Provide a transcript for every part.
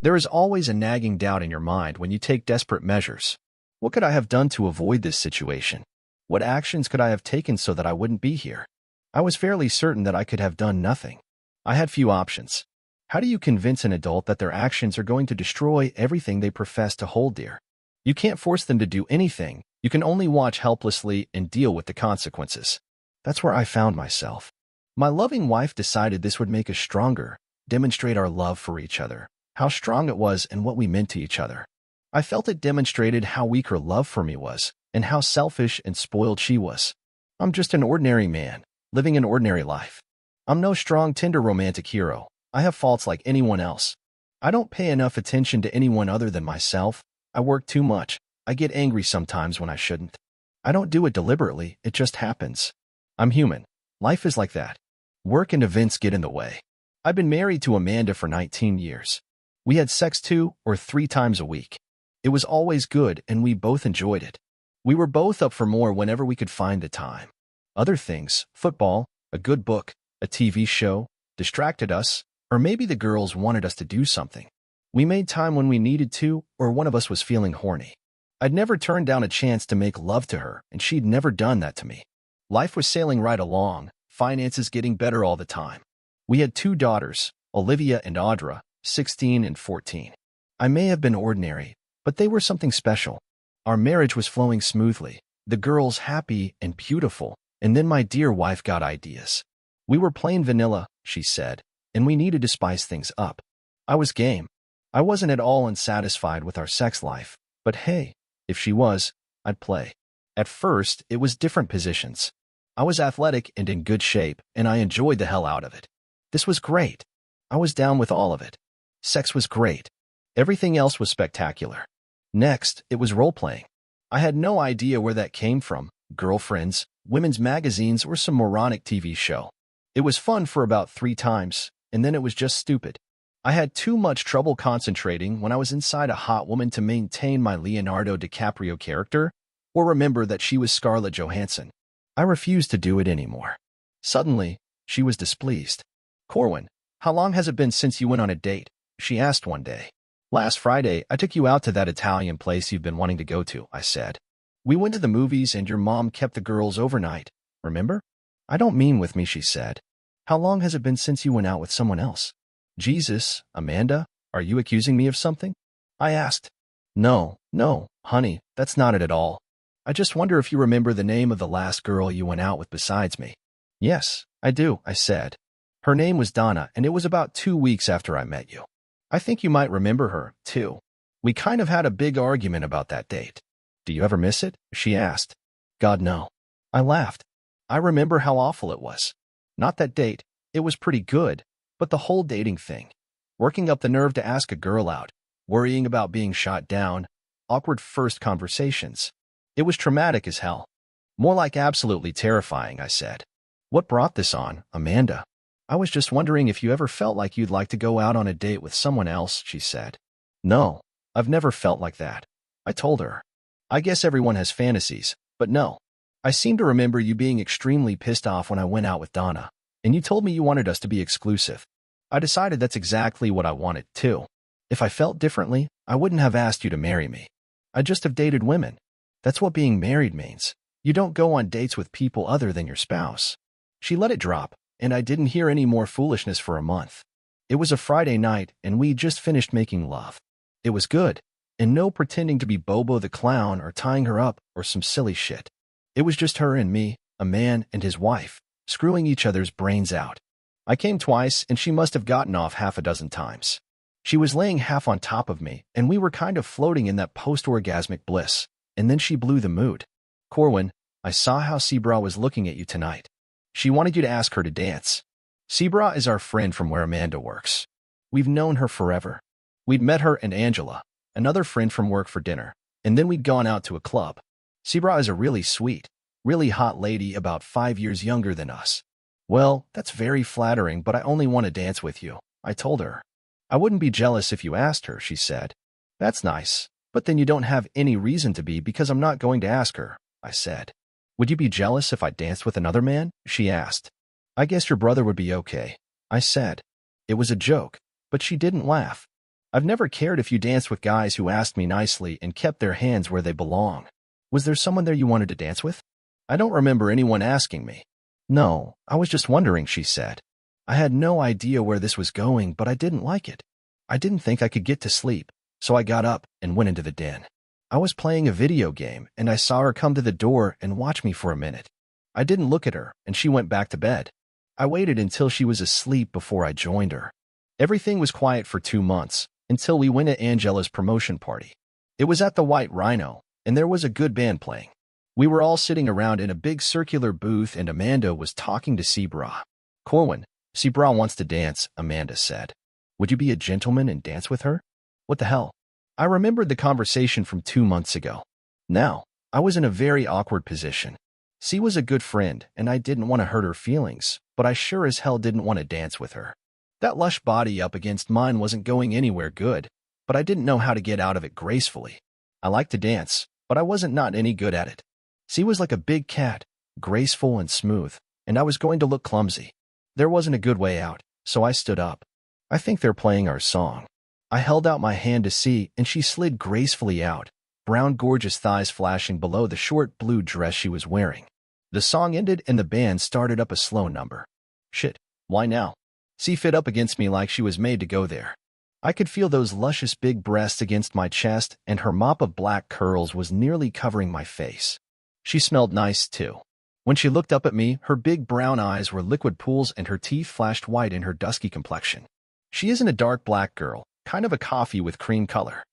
There is always a nagging doubt in your mind when you take desperate measures. What could I have done to avoid this situation? What actions could I have taken so that I wouldn't be here? I was fairly certain that I could have done nothing. I had few options. How do you convince an adult that their actions are going to destroy everything they profess to hold dear? You can't force them to do anything. You can only watch helplessly and deal with the consequences. That's where I found myself. My loving wife decided this would make us stronger, demonstrate our love for each other, how strong it was and what we meant to each other. I felt it demonstrated how weak her love for me was and how selfish and spoiled she was. I'm just an ordinary man, living an ordinary life. I'm no strong, tender romantic hero. I have faults like anyone else. I don't pay enough attention to anyone other than myself. I work too much. I get angry sometimes when I shouldn't. I don't do it deliberately, it just happens. I'm human. Life is like that. Work and events get in the way. I've been married to Amanda for 19 years. We had sex 2 or 3 times a week. It was always good and we both enjoyed it. We were both up for more whenever we could find the time. Other things, football, a good book, a TV show, distracted us, or maybe the girls wanted us to do something. We made time when we needed to, or one of us was feeling horny. I'd never turned down a chance to make love to her, and she'd never done that to me. Life was sailing right along, finances getting better all the time. We had 2 daughters, Olivia and Audra, 16 and 14. I may have been ordinary, but they were something special. Our marriage was flowing smoothly, the girls happy and beautiful, and then my dear wife got ideas. We were plain vanilla, she said, and we needed to spice things up. I was game. I wasn't at all unsatisfied with our sex life, but hey, if she was, I'd play. At first, it was different positions. I was athletic and in good shape, and I enjoyed the hell out of it. This was great. I was down with all of it. Sex was great. Everything else was spectacular. Next, it was role-playing. I had no idea where that came from, girlfriends, women's magazines, or some moronic TV show. It was fun for about 3 times, and then it was just stupid. I had too much trouble concentrating when I was inside a hot woman to maintain my Leonardo DiCaprio character, or remember that she was Scarlett Johansson. I refused to do it anymore. Suddenly, she was displeased. "Corwin, how long has it been since you went on a date?" she asked one day. "Last Friday, I took you out to that Italian place you've been wanting to go to," I said. "We went to the movies and your mom kept the girls overnight, remember?" "I don't mean with me," she said. "How long has it been since you went out with someone else?" "Jesus, Amanda, are you accusing me of something?" I asked. No, honey, that's not it at all. I just wonder if you remember the name of the last girl you went out with besides me." "Yes, I do," I said. "Her name was Donna, and it was about 2 weeks after I met you. I think you might remember her, too. We kind of had a big argument about that date." "Do you ever miss it?" she asked. "God, no." I laughed. I remember how awful it was. Not that date, it was pretty good, but the whole dating thing. Working up the nerve to ask a girl out, worrying about being shot down, awkward first conversations. It was traumatic as hell. "More like absolutely terrifying," I said. "What brought this on, Amanda?" "I was just wondering if you ever felt like you'd like to go out on a date with someone else," she said. "No, I've never felt like that," I told her. "I guess everyone has fantasies, but no. I seem to remember you being extremely pissed off when I went out with Donna, and you told me you wanted us to be exclusive. I decided that's exactly what I wanted, too. If I felt differently, I wouldn't have asked you to marry me. I'd just have dated women. That's what being married means. You don't go on dates with people other than your spouse." She let it drop, and I didn't hear any more foolishness for a month. It was a Friday night, and we just finished making love. It was good, and no pretending to be Bobo the Clown or tying her up or some silly shit. It was just her and me, a man and his wife, screwing each other's brains out. I came twice, and she must have gotten off half a dozen times. She was laying half on top of me, and we were kind of floating in that post-orgasmic bliss, and then she blew the mood. "Corwin, I saw how Sebra was looking at you tonight. She wanted you to ask her to dance." Sebra is our friend from where Amanda works. We've known her forever. We'd met her and Angela, another friend from work, for dinner, and then we'd gone out to a club. Sebra is a really sweet, really hot lady about 5 years younger than us. "Well, that's very flattering, but I only want to dance with you," I told her. "I wouldn't be jealous if you asked her," she said. "That's nice, but then you don't have any reason to be because I'm not going to ask her," I said. "Would you be jealous if I danced with another man?" she asked. "I guess your brother would be okay," I said. It was a joke, but she didn't laugh. I've never cared if you danced with guys who asked me nicely and kept their hands where they belong. Was there someone there you wanted to dance with? I don't remember anyone asking me. No, I was just wondering, she said. I had no idea where this was going, but I didn't like it. I didn't think I could get to sleep, so I got up and went into the den. I was playing a video game, and I saw her come to the door and watch me for a minute. I didn't look at her, and she went back to bed. I waited until she was asleep before I joined her. Everything was quiet for 2 months, until we went to Angela's promotion party. It was at the White Rhino, and there was a good band playing. We were all sitting around in a big circular booth, and Amanda was talking to Sebra. Corwin, Sebra wants to dance, Amanda said. Would you be a gentleman and dance with her? What the hell? I remembered the conversation from 2 months ago. Now, I was in a very awkward position. C was a good friend, and I didn't want to hurt her feelings, but I sure as hell didn't want to dance with her. That lush body up against mine wasn't going anywhere good, but I didn't know how to get out of it gracefully. I liked to dance, but I wasn't not any good at it. C was like a big cat, graceful and smooth, and I was going to look clumsy. There wasn't a good way out, so I stood up. I think they're playing our song. I held out my hand to C, and she slid gracefully out, brown gorgeous thighs flashing below the short blue dress she was wearing. The song ended and the band started up a slow number. Shit, why now? C fit up against me like she was made to go there. I could feel those luscious big breasts against my chest, and her mop of black curls was nearly covering my face. She smelled nice, too. When she looked up at me, her big brown eyes were liquid pools and her teeth flashed white in her dusky complexion. She isn't a dark black girl, kind of a coffee with cream color.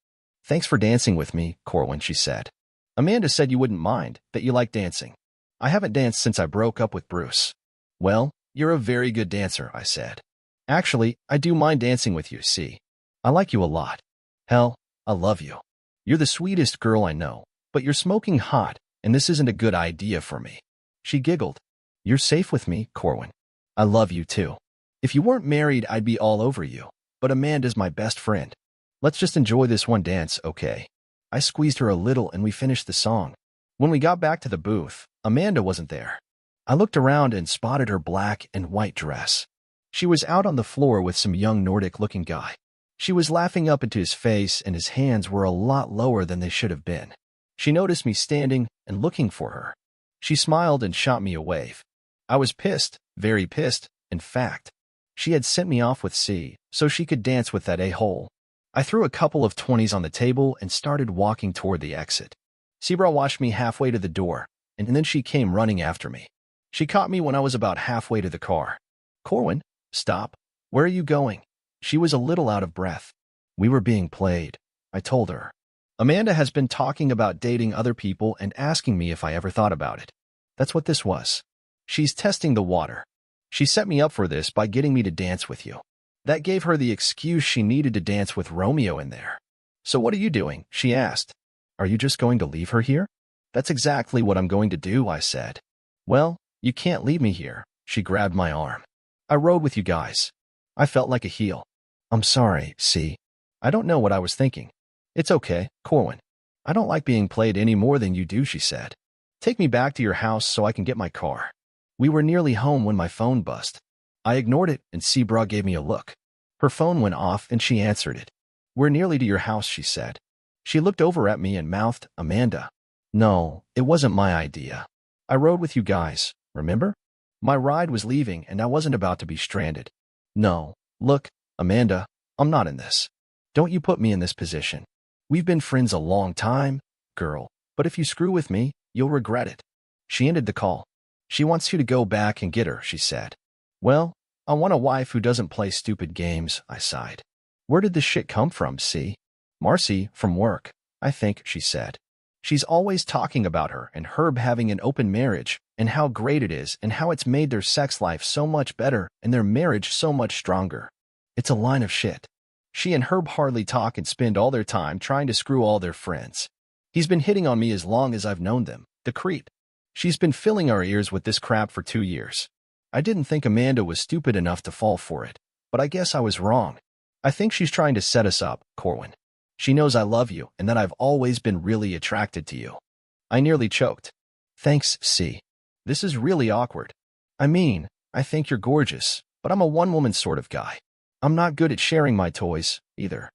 Thanks for dancing with me, Corwin, she said. Amanda said you wouldn't mind, that you like dancing. I haven't danced since I broke up with Bruce. Well, you're a very good dancer, I said. Actually, I do mind dancing with you, see. I like you a lot. Hell, I love you. You're the sweetest girl I know, but you're smoking hot, and this isn't a good idea for me. She giggled. You're safe with me, Corwin. I love you too. If you weren't married, I'd be all over you, but Amanda's my best friend. Let's just enjoy this one dance, okay? I squeezed her a little and we finished the song. When we got back to the booth, Amanda wasn't there. I looked around and spotted her black and white dress. She was out on the floor with some young Nordic-looking guy. She was laughing up into his face, and his hands were a lot lower than they should have been. She noticed me standing and looking for her. She smiled and shot me a wave. I was pissed, very pissed, in fact. She had sent me off with C, so she could dance with that a-hole. I threw a couple of 20s on the table and started walking toward the exit. Sebra watched me halfway to the door, and then she came running after me. She caught me when I was about halfway to the car. Corwin, stop. Where are you going? She was a little out of breath. We were being played, I told her. Amanda has been talking about dating other people and asking me if I ever thought about it. That's what this was. She's testing the water. She set me up for this by getting me to dance with you. That gave her the excuse she needed to dance with Romeo in there. So what are you doing? She asked. Are you just going to leave her here? That's exactly what I'm going to do, I said. Well, you can't leave me here. She grabbed my arm. I rode with you guys. I felt like a heel. I'm sorry, C. I don't know what I was thinking. It's okay, Corwin. I don't like being played any more than you do, she said. Take me back to your house so I can get my car. We were nearly home when my phone buzzed. I ignored it, and Sebra gave me a look. Her phone went off, and she answered it. We're nearly to your house, she said. She looked over at me and mouthed, Amanda. No, it wasn't my idea. I rode with you guys, remember? My ride was leaving, and I wasn't about to be stranded. No, look, Amanda, I'm not in this. Don't you put me in this position. We've been friends a long time, girl, but if you screw with me, you'll regret it. She ended the call. She wants you to go back and get her, she said. Well, I want a wife who doesn't play stupid games, I sighed. Where did this shit come from, see? Marcy, from work, I think, she said. She's always talking about her and Herb having an open marriage and how great it is and how it's made their sex life so much better and their marriage so much stronger. It's a line of shit. She and Herb hardly talk and spend all their time trying to screw all their friends. He's been hitting on me as long as I've known them, the creep. She's been filling our ears with this crap for 2 years. I didn't think Amanda was stupid enough to fall for it, but I guess I was wrong. I think she's trying to set us up, Corwin. She knows I love you and that I've always been really attracted to you. I nearly choked. Thanks, C. This is really awkward. I mean, I think you're gorgeous, but I'm a one-woman sort of guy. I'm not good at sharing my toys, either.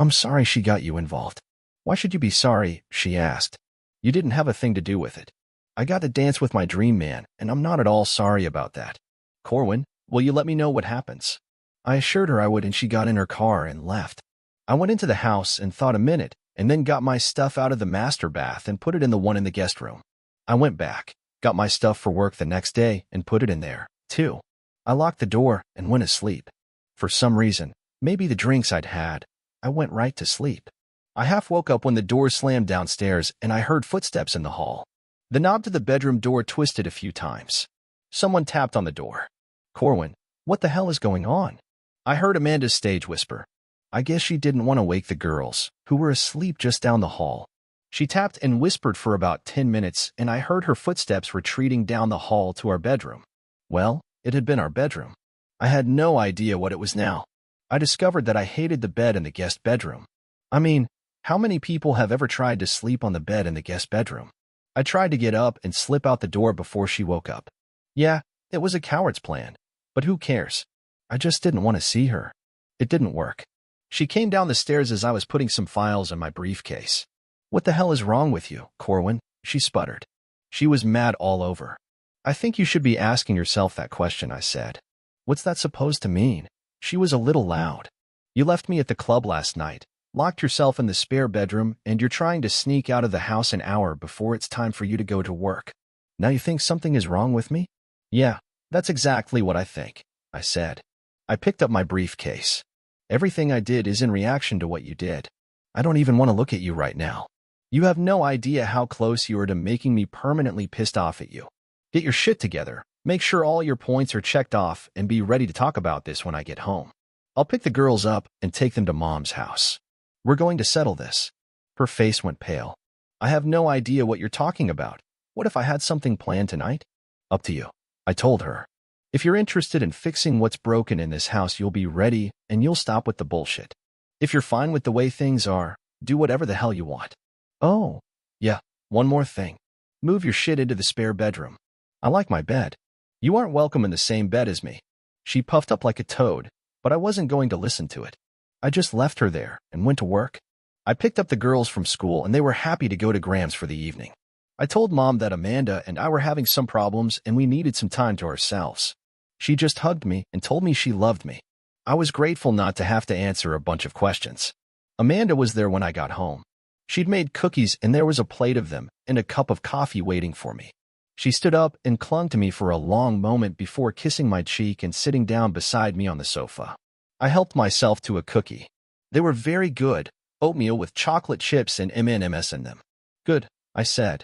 I'm sorry she got you involved. Why should you be sorry? She asked. You didn't have a thing to do with it. I got to dance with my dream man, and I'm not at all sorry about that. Corwin, will you let me know what happens? I assured her I would, and she got in her car and left. I went into the house and thought a minute, and then got my stuff out of the master bath and put it in the one in the guest room. I went back, got my stuff for work the next day, and put it in there, too. I locked the door and went asleep. For some reason, maybe the drinks I'd had, I went right to sleep. I half woke up when the door slammed downstairs and I heard footsteps in the hall. The knob to the bedroom door twisted a few times. Someone tapped on the door. Corwin, what the hell is going on? I heard Amanda's stage whisper. I guess she didn't want to wake the girls, who were asleep just down the hall. She tapped and whispered for about 10 minutes, and I heard her footsteps retreating down the hall to our bedroom. Well, it had been our bedroom. I had no idea what it was now. I discovered that I hated the bed in the guest bedroom. I mean, how many people have ever tried to sleep on the bed in the guest bedroom? I tried to get up and slip out the door before she woke up. Yeah, it was a coward's plan, but who cares? I just didn't want to see her. It didn't work. She came down the stairs as I was putting some files in my briefcase. What the hell is wrong with you, Corwin? She sputtered. She was mad all over. I think you should be asking yourself that question, I said. What's that supposed to mean? She was a little loud. You left me at the club last night, locked yourself in the spare bedroom, and you're trying to sneak out of the house an hour before it's time for you to go to work. Now you think something is wrong with me? Yeah, that's exactly what I think, I said. I picked up my briefcase. Everything I did is in reaction to what you did. I don't even want to look at you right now. You have no idea how close you are to making me permanently pissed off at you. Get your shit together, make sure all your points are checked off, and be ready to talk about this when I get home. I'll pick the girls up and take them to Mom's house. We're going to settle this. Her face went pale. I have no idea what you're talking about. What if I had something planned tonight? Up to you, I told her. If you're interested in fixing what's broken in this house, you'll be ready and you'll stop with the bullshit. If you're fine with the way things are, do whatever the hell you want. Oh, yeah, one more thing. Move your shit into the spare bedroom. I like my bed. You aren't welcome in the same bed as me. She puffed up like a toad, but I wasn't going to listen to it. I just left her there and went to work. I picked up the girls from school and they were happy to go to Graham's for the evening. I told Mom that Amanda and I were having some problems and we needed some time to ourselves. She just hugged me and told me she loved me. I was grateful not to have to answer a bunch of questions. Amanda was there when I got home. She'd made cookies and there was a plate of them and a cup of coffee waiting for me. She stood up and clung to me for a long moment before kissing my cheek and sitting down beside me on the sofa. I helped myself to a cookie. They were very good, oatmeal with chocolate chips and M&Ms in them. Good, I said.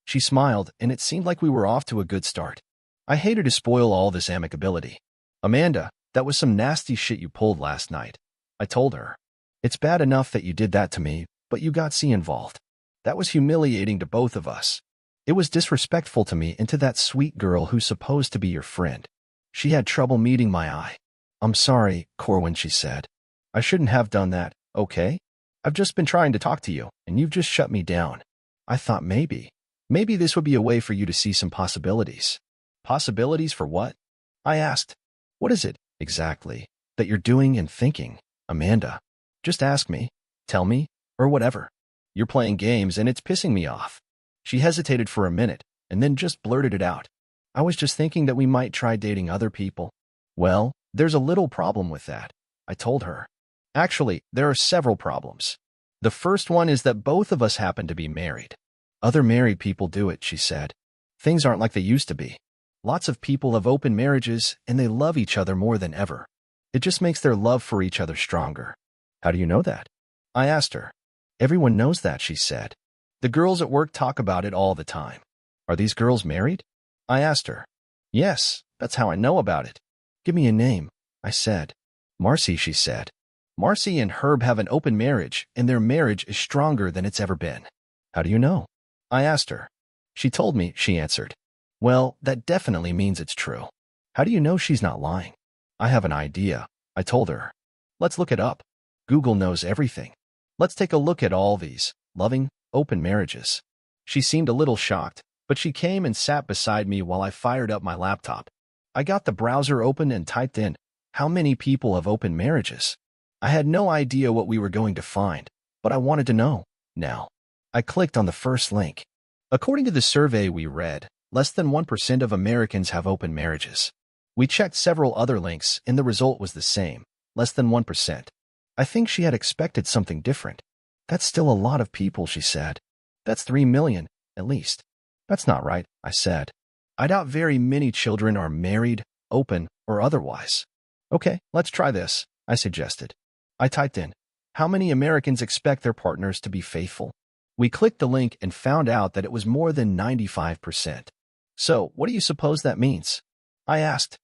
She smiled, and it seemed like we were off to a good start. I hated to spoil all this amicability. Amanda, that was some nasty shit you pulled last night, I told her. It's bad enough that you did that to me, but you got C involved. That was humiliating to both of us. It was disrespectful to me and to that sweet girl who's supposed to be your friend. She had trouble meeting my eye. I'm sorry, Corwin, she said. I shouldn't have done that, okay? I've just been trying to talk to you, and you've just shut me down. I thought maybe this would be a way for you to see some possibilities. Possibilities for what? I asked. What is it, exactly, that you're doing and thinking, Amanda? Just ask me, tell me, or whatever. You're playing games and it's pissing me off. She hesitated for a minute and then just blurted it out. I was just thinking that we might try dating other people. Well, there's a little problem with that, I told her. Actually, there are several problems. The first one is that both of us happen to be married. Other married people do it, she said. Things aren't like they used to be. Lots of people have open marriages and they love each other more than ever. It just makes their love for each other stronger. How do you know that? I asked her. Everyone knows that, she said. The girls at work talk about it all the time. Are these girls married? I asked her. Yes, that's how I know about it. Give me a name, I said. Marcy, she said. Marcy and Herb have an open marriage, and their marriage is stronger than it's ever been. How do you know? I asked her. She told me, she answered. Well, that definitely means it's true. How do you know she's not lying? I have an idea, I told her. Let's look it up. Google knows everything. Let's take a look at all these loving, open marriages. She seemed a little shocked, but she came and sat beside me while I fired up my laptop. I got the browser open and typed in, how many people have open marriages? I had no idea what we were going to find, but I wanted to know. Now, I clicked on the first link. According to the survey we read, less than 1% of Americans have open marriages. We checked several other links, and the result was the same, less than 1%. I think she had expected something different. That's still a lot of people, she said. That's 3 million, at least. That's not right, I said. I doubt very many children are married, open, or otherwise. Okay, let's try this, I suggested. I typed in, how many Americans expect their partners to be faithful? We clicked the link and found out that it was more than 95%. So, what do you suppose that means? I asked.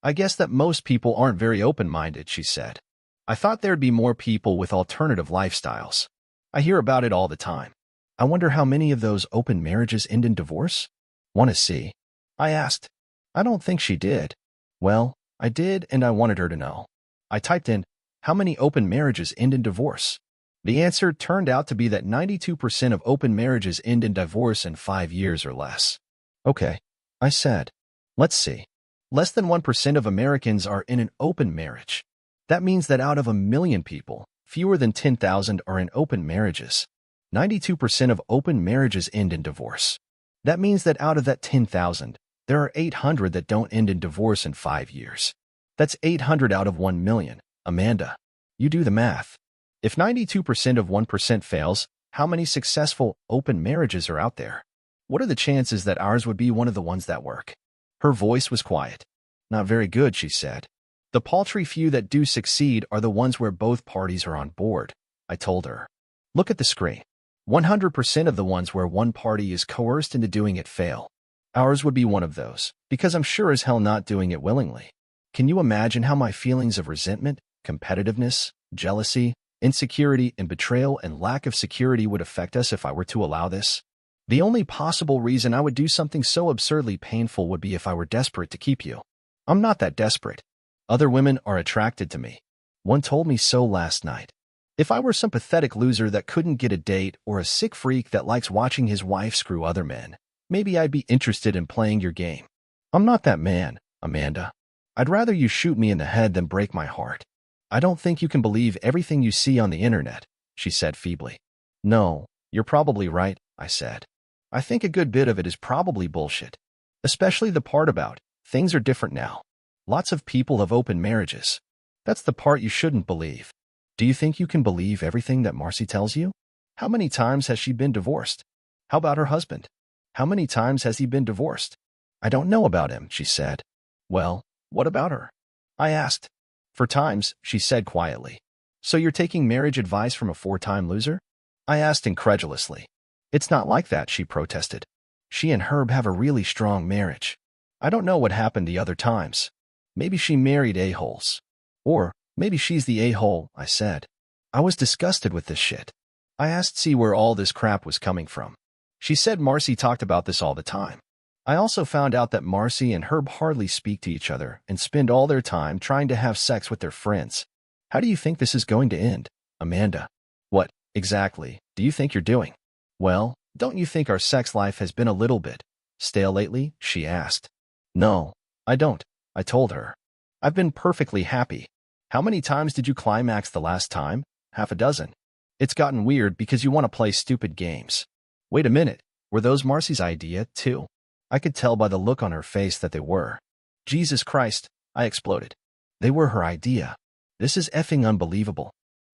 I guess that most people aren't very open-minded, she said. I thought there'd be more people with alternative lifestyles. I hear about it all the time. I wonder how many of those open marriages end in divorce? Want to see? I asked. I don't think she did. Well, I did, and I wanted her to know. I typed in, how many open marriages end in divorce? The answer turned out to be that 92% of open marriages end in divorce in 5 years or less. Okay, I said. Let's see. Less than 1% of Americans are in an open marriage. That means that out of 1 million people, fewer than 10,000 are in open marriages. 92% of open marriages end in divorce. That means that out of that 10,000, there are 800 that don't end in divorce in 5 years. That's 800 out of 1 million. Amanda, you do the math. If 92% of 1% fails, how many successful open marriages are out there? What are the chances that ours would be one of the ones that work? Her voice was quiet. Not very good, she said. The paltry few that do succeed are the ones where both parties are on board, I told her. Look at the screen. 100% of the ones where one party is coerced into doing it fail. Ours would be one of those, because I'm sure as hell not doing it willingly. Can you imagine how my feelings of resentment, competitiveness, jealousy, insecurity, and betrayal and lack of security would affect us if I were to allow this? The only possible reason I would do something so absurdly painful would be if I were desperate to keep you. I'm not that desperate. Other women are attracted to me. One told me so last night. If I were some pathetic loser that couldn't get a date or a sick freak that likes watching his wife screw other men, maybe I'd be interested in playing your game. I'm not that man, Amanda. I'd rather you shoot me in the head than break my heart. I don't think you can believe everything you see on the internet, she said feebly. No, you're probably right, I said. I think a good bit of it is probably bullshit. Especially the part about, things are different now. Lots of people have open marriages. That's the part you shouldn't believe. Do you think you can believe everything that Marcy tells you? How many times has she been divorced? How about her husband? How many times has he been divorced? I don't know about him, she said. Well, what about her? I asked. For times, she said quietly. So you're taking marriage advice from a 4-time loser? I asked incredulously. It's not like that, she protested. She and Herb have a really strong marriage. I don't know what happened the other times. Maybe she married a-holes. Or maybe she's the a-hole, I said. I was disgusted with this shit. I asked C where all this crap was coming from. She said Marcy talked about this all the time. I also found out that Marcy and Herb hardly speak to each other and spend all their time trying to have sex with their friends. How do you think this is going to end, Amanda? What, exactly, do you think you're doing? Well, don't you think our sex life has been a little bit stale lately? She asked. No, I don't, I told her. I've been perfectly happy. How many times did you climax the last time? 6. It's gotten weird because you want to play stupid games. Wait a minute, were those Marcy's idea, too? I could tell by the look on her face that they were. Jesus Christ, I exploded. They were her idea. This is effing unbelievable.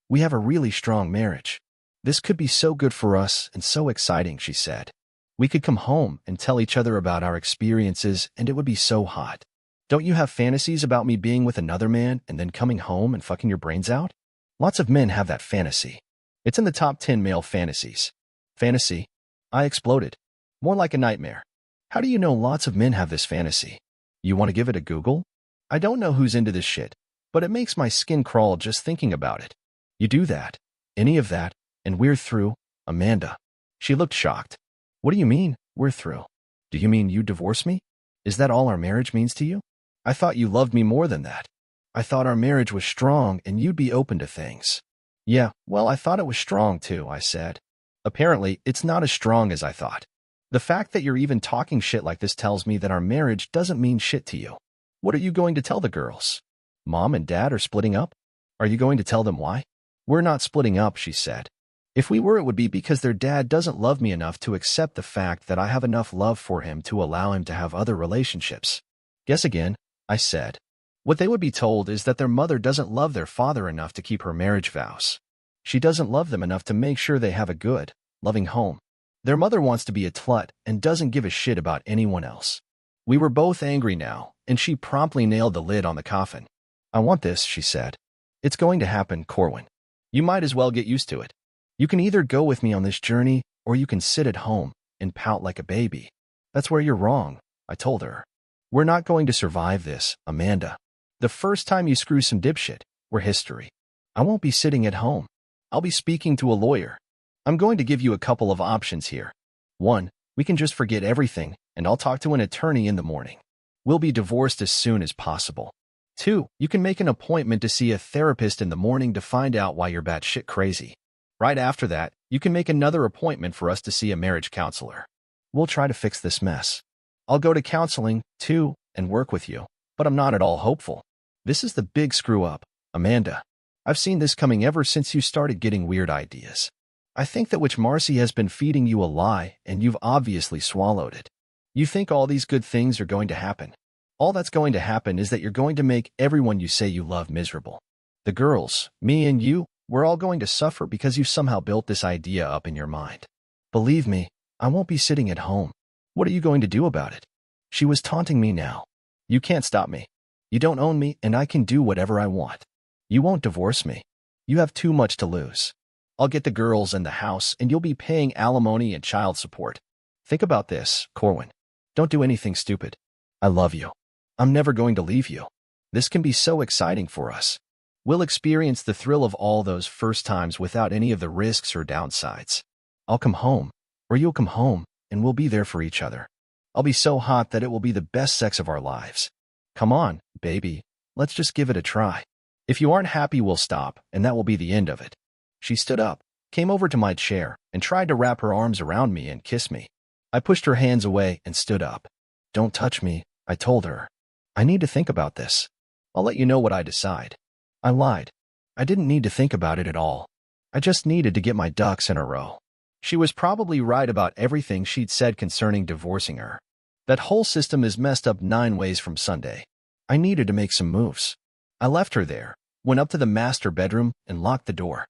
We have a really strong marriage. This could be so good for us and so exciting, she said. We could come home and tell each other about our experiences and it would be so hot. Don't you have fantasies about me being with another man and then coming home and fucking your brains out? Lots of men have that fantasy. It's in the top 10 male fantasies. Fantasy? I exploded. More like a nightmare. How do you know lots of men have this fantasy? You want to give it a Google? I don't know who's into this shit, but it makes my skin crawl just thinking about it. You do that, any of that, and we're through, Amanda. She looked shocked. What do you mean, we're through? Do you mean you divorce me? Is that all our marriage means to you? I thought you loved me more than that. I thought our marriage was strong and you'd be open to things. Yeah, well, I thought it was strong too, I said. Apparently, it's not as strong as I thought. The fact that you're even talking shit like this tells me that our marriage doesn't mean shit to you. What are you going to tell the girls? Mom and Dad are splitting up? Are you going to tell them why? We're not splitting up, she said. If we were, it would be because their dad doesn't love me enough to accept the fact that I have enough love for him to allow him to have other relationships. Guess again, I said. What they would be told is that their mother doesn't love their father enough to keep her marriage vows. She doesn't love them enough to make sure they have a good, loving home. Their mother wants to be a slut and doesn't give a shit about anyone else. We were both angry now, and she promptly nailed the lid on the coffin. I want this, she said. It's going to happen, Corwin. You might as well get used to it. You can either go with me on this journey, or you can sit at home and pout like a baby. That's where you're wrong, I told her. We're not going to survive this, Amanda. The first time you screw some dipshit, we're history. I won't be sitting at home. I'll be speaking to a lawyer. I'm going to give you a couple of options here. 1, we can just forget everything, and I'll talk to an attorney in the morning. We'll be divorced as soon as possible. 2, you can make an appointment to see a therapist in the morning to find out why you're batshit crazy. Right after that, you can make another appointment for us to see a marriage counselor. We'll try to fix this mess. I'll go to counseling, too, and work with you, but I'm not at all hopeful. This is the big screw-up, Amanda. I've seen this coming ever since you started getting weird ideas. I think that witch Marcy has been feeding you a lie, and you've obviously swallowed it. You think all these good things are going to happen. All that's going to happen is that you're going to make everyone you say you love miserable. The girls, me and you, we're all going to suffer because you somehow built this idea up in your mind. Believe me, I won't be sitting at home. What are you going to do about it? She was taunting me now. You can't stop me. You don't own me, and I can do whatever I want. You won't divorce me. You have too much to lose. I'll get the girls and the house, and you'll be paying alimony and child support. Think about this, Corwin. Don't do anything stupid. I love you. I'm never going to leave you. This can be so exciting for us. We'll experience the thrill of all those first times without any of the risks or downsides. I'll come home, or you'll come home, and we'll be there for each other. I'll be so hot that it will be the best sex of our lives. Come on, baby, let's just give it a try. If you aren't happy, we'll stop, and that will be the end of it. She stood up, came over to my chair, and tried to wrap her arms around me and kiss me. I pushed her hands away and stood up. Don't touch me, I told her. I need to think about this. I'll let you know what I decide. I lied. I didn't need to think about it at all. I just needed to get my ducks in a row. She was probably right about everything she'd said concerning divorcing her. That whole system is messed up 9 ways from Sunday. I needed to make some moves. I left her there, went up to the master bedroom, and locked the door.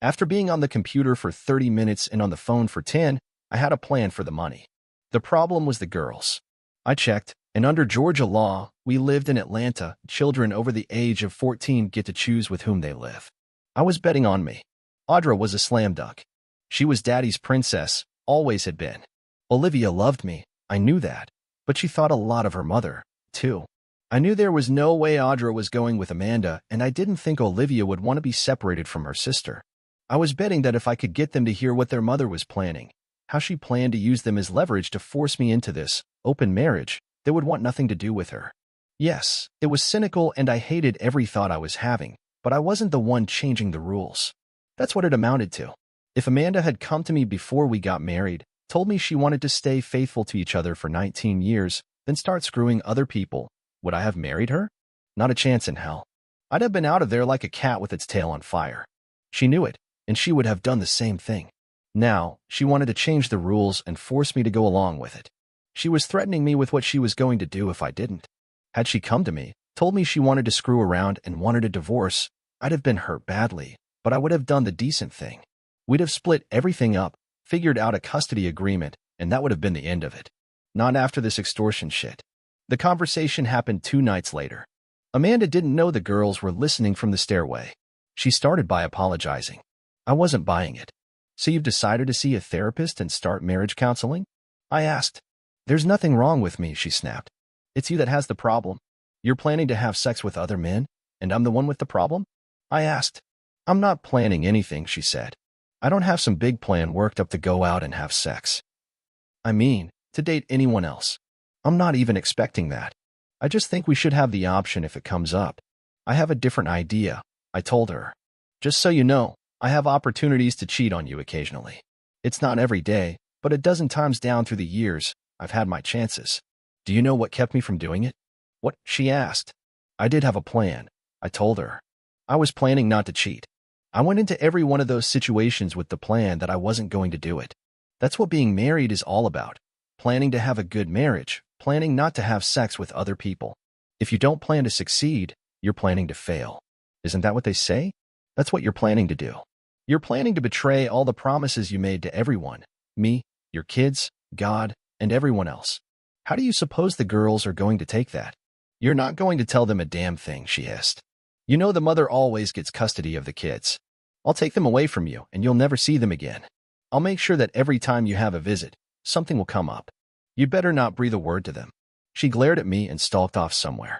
After being on the computer for 30 minutes and on the phone for 10, I had a plan for the money. The problem was the girls. I checked, and under Georgia law, we lived in Atlanta. Children over the age of 14 get to choose with whom they live. I was betting on me. Audra was a slam dunk. She was Daddy's princess, always had been. Olivia loved me, I knew that, but she thought a lot of her mother, too. I knew there was no way Audra was going with Amanda, and I didn't think Olivia would want to be separated from her sister. I was betting that if I could get them to hear what their mother was planning, how she planned to use them as leverage to force me into this open marriage, they would want nothing to do with her. Yes, it was cynical and I hated every thought I was having, but I wasn't the one changing the rules. That's what it amounted to. If Amanda had come to me before we got married, told me she wanted to stay faithful to each other for 19 years, then start screwing other people, would I have married her? Not a chance in hell. I'd have been out of there like a cat with its tail on fire. She knew it, and she would have done the same thing. Now, she wanted to change the rules and force me to go along with it. She was threatening me with what she was going to do if I didn't. Had she come to me, told me she wanted to screw around and wanted a divorce, I'd have been hurt badly, but I would have done the decent thing. We'd have split everything up, figured out a custody agreement, and that would have been the end of it. Not after this extortion shit. The conversation happened 2 nights later. Amanda didn't know the girls were listening from the stairway. She started by apologizing. I wasn't buying it. So you've decided to see a therapist and start marriage counseling? I asked. There's nothing wrong with me, she snapped. It's you that has the problem. You're planning to have sex with other men, and I'm the one with the problem? I asked. I'm not planning anything, she said. I don't have some big plan worked up to go out and have sex. I mean, to date anyone else. I'm not even expecting that. I just think we should have the option if it comes up. I have a different idea, I told her. Just so you know, I have opportunities to cheat on you occasionally. It's not every day, but a dozen times down through the years, I've had my chances. Do you know what kept me from doing it? What? She asked. I did have a plan, I told her. I was planning not to cheat. I went into every one of those situations with the plan that I wasn't going to do it. That's what being married is all about. Planning to have a good marriage, planning not to have sex with other people. If you don't plan to succeed, you're planning to fail. Isn't that what they say? That's what you're planning to do. You're planning to betray all the promises you made to everyone, me, your kids, God, and everyone else. How do you suppose the girls are going to take that? You're not going to tell them a damn thing, she hissed. You know the mother always gets custody of the kids. I'll take them away from you, and you'll never see them again. I'll make sure that every time you have a visit, something will come up. You'd better not breathe a word to them. She glared at me and stalked off somewhere.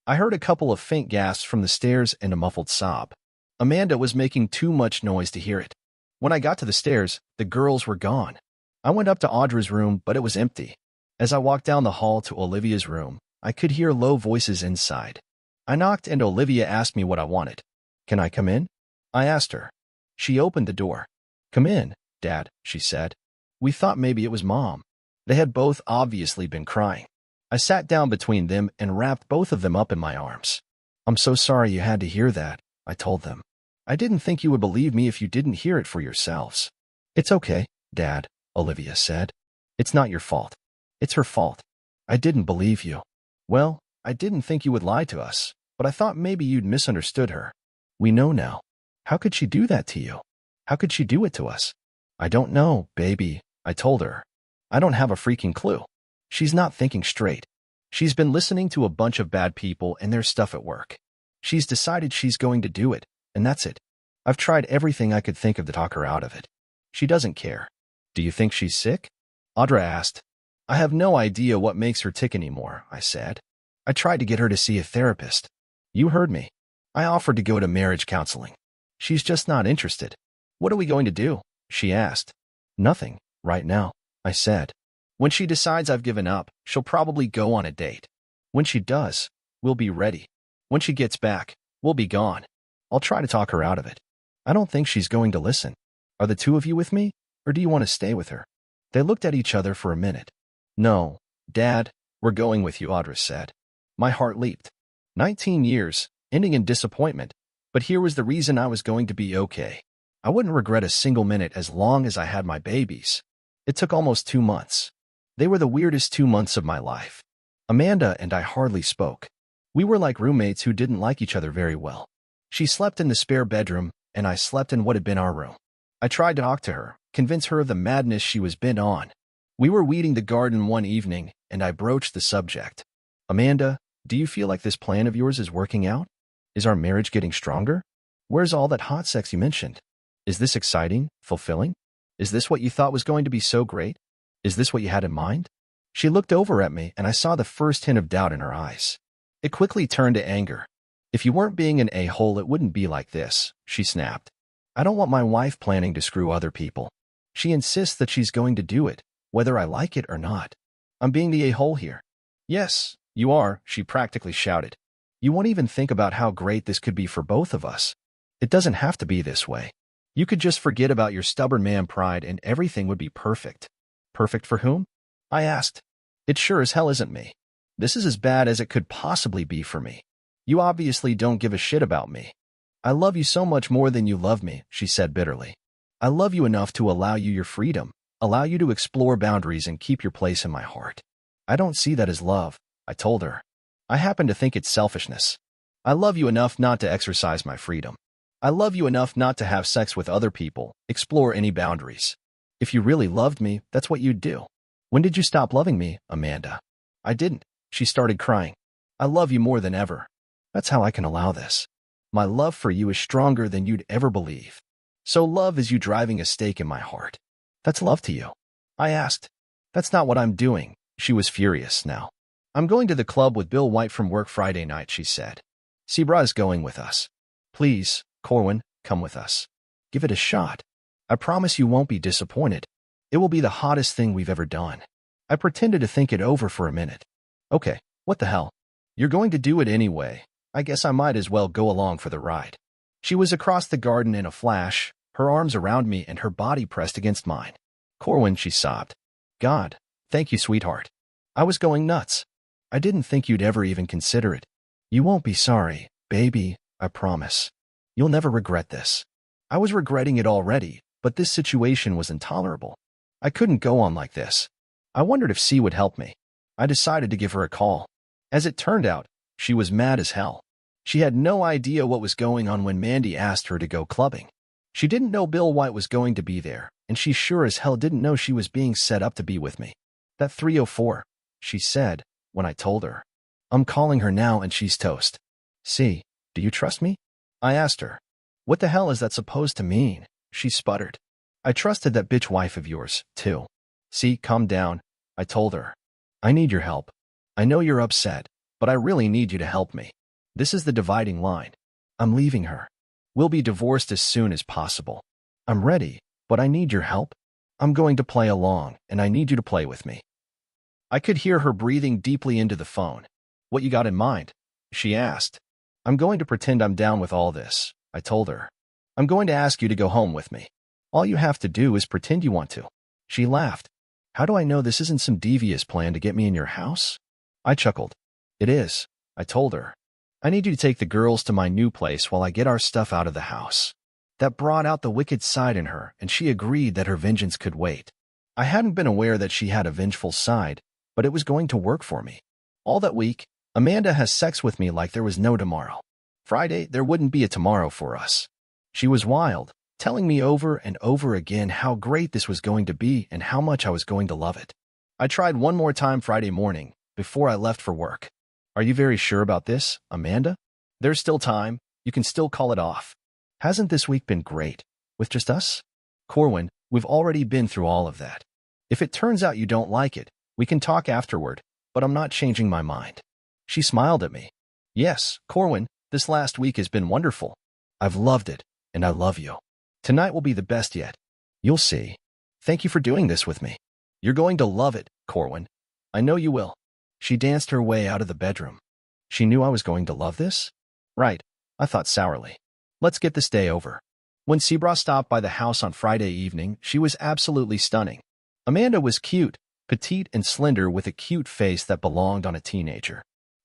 I heard a couple of faint gasps from the stairs and a muffled sob. Amanda was making too much noise to hear it. When I got to the stairs, the girls were gone. I went up to Audra's room, but it was empty. As I walked down the hall to Olivia's room, I could hear low voices inside. I knocked and Olivia asked me what I wanted. Can I come in? I asked her. She opened the door. Come in, Dad, she said. We thought maybe it was Mom. They had both obviously been crying. I sat down between them and wrapped both of them up in my arms. I'm so sorry you had to hear that, I told them. I didn't think you would believe me if you didn't hear it for yourselves. It's okay, Dad, Olivia said. It's not your fault. It's her fault. I didn't believe you. Well, I didn't think you would lie to us, but I thought maybe you'd misunderstood her. We know now. How could she do that to you? How could she do it to us? I don't know, baby, I told her. I don't have a freaking clue. She's not thinking straight. She's been listening to a bunch of bad people and their stuff at work. She's decided she's going to do it, and that's it. I've tried everything I could think of to talk her out of it. She doesn't care. Do you think she's sick? Audra asked. I have no idea what makes her tick anymore, I said. I tried to get her to see a therapist. You heard me. I offered to go to marriage counseling. She's just not interested. What are we going to do? She asked. Nothing, right now, I said. When she decides I've given up, she'll probably go on a date. When she does, we'll be ready. When she gets back, we'll be gone. I'll try to talk her out of it. I don't think she's going to listen. Are the two of you with me, or do you want to stay with her? They looked at each other for a minute. No, Dad, we're going with you, Audra said. My heart leaped. 19 years, ending in disappointment, but here was the reason I was going to be okay. I wouldn't regret a single minute as long as I had my babies. It took almost 2 months. They were the weirdest 2 months of my life. Amanda and I hardly spoke. We were like roommates who didn't like each other very well. She slept in the spare bedroom, and I slept in what had been our room. I tried to talk to her, convince her of the madness she was bent on. We were weeding the garden one evening, and I broached the subject. Amanda, do you feel like this plan of yours is working out? Is our marriage getting stronger? Where's all that hot sex you mentioned? Is this exciting, fulfilling? Is this what you thought was going to be so great? Is this what you had in mind? She looked over at me, and I saw the first hint of doubt in her eyes. It quickly turned to anger. If you weren't being an a-hole, it wouldn't be like this, she snapped. I don't want my wife planning to screw other people. She insists that she's going to do it, whether I like it or not. I'm being the a-hole here. Yes, you are, she practically shouted. You won't even think about how great this could be for both of us. It doesn't have to be this way. You could just forget about your stubborn man pride and everything would be perfect. Perfect for whom? I asked. It sure as hell isn't me. This is as bad as it could possibly be for me. You obviously don't give a shit about me. I love you so much more than you love me, she said bitterly. I love you enough to allow you your freedom, allow you to explore boundaries and keep your place in my heart. I don't see that as love, I told her. I happen to think it's selfishness. I love you enough not to exercise my freedom. I love you enough not to have sex with other people, explore any boundaries. If you really loved me, that's what you'd do. When did you stop loving me, Amanda? I didn't. She started crying. I love you more than ever. That's how I can allow this. My love for you is stronger than you'd ever believe. So love is you driving a stake in my heart. That's love to you. I asked. That's not what I'm doing. She was furious now. I'm going to the club with Bill White from work Friday night, she said. Sebra is going with us. Please, Corwin, come with us. Give it a shot. I promise you won't be disappointed. It will be the hottest thing we've ever done. I pretended to think it over for a minute. Okay, what the hell? You're going to do it anyway. I guess I might as well go along for the ride. She was across the garden in a flash, her arms around me and her body pressed against mine. Corwin, she sobbed. God, thank you, sweetheart. I was going nuts. I didn't think you'd ever even consider it. You won't be sorry, baby, I promise. You'll never regret this. I was regretting it already, but this situation was intolerable. I couldn't go on like this. I wondered if C would help me. I decided to give her a call. As it turned out, she was mad as hell. She had no idea what was going on when Mandy asked her to go clubbing. She didn't know Bill White was going to be there, and she sure as hell didn't know she was being set up to be with me. That 304, she said, when I told her. I'm calling her now and she's toast. C, do you trust me? I asked her. What the hell is that supposed to mean? She sputtered. I trusted that bitch wife of yours, too. C, calm down, I told her. I need your help. I know you're upset, but I really need you to help me. This is the dividing line. I'm leaving her. We'll be divorced as soon as possible. I'm ready, but I need your help. I'm going to play along, and I need you to play with me. I could hear her breathing deeply into the phone. What you got in mind? She asked. I'm going to pretend I'm down with all this, I told her. I'm going to ask you to go home with me. All you have to do is pretend you want to. She laughed. How do I know this isn't some devious plan to get me in your house? I chuckled. It is, I told her. I need you to take the girls to my new place while I get our stuff out of the house. That brought out the wicked side in her, and she agreed that her vengeance could wait. I hadn't been aware that she had a vengeful side, but it was going to work for me. All that week, Amanda has sex with me like there was no tomorrow. Friday, there wouldn't be a tomorrow for us. She was wild, telling me over and over again how great this was going to be and how much I was going to love it. I tried one more time Friday morning, before I left for work. Are you very sure about this, Amanda? There's still time. You can still call it off. Hasn't this week been great? With just us? Corwin, we've already been through all of that. If it turns out you don't like it, we can talk afterward, but I'm not changing my mind. She smiled at me. Yes, Corwin, this last week has been wonderful. I've loved it, and I love you. Tonight will be the best yet. You'll see. Thank you for doing this with me. You're going to love it, Corwin. I know you will. She danced her way out of the bedroom. She knew I was going to love this? Right, I thought sourly. Let's get this day over. When Sebra stopped by the house on Friday evening, she was absolutely stunning. Amanda was cute, petite and slender with a cute face that belonged on a teenager.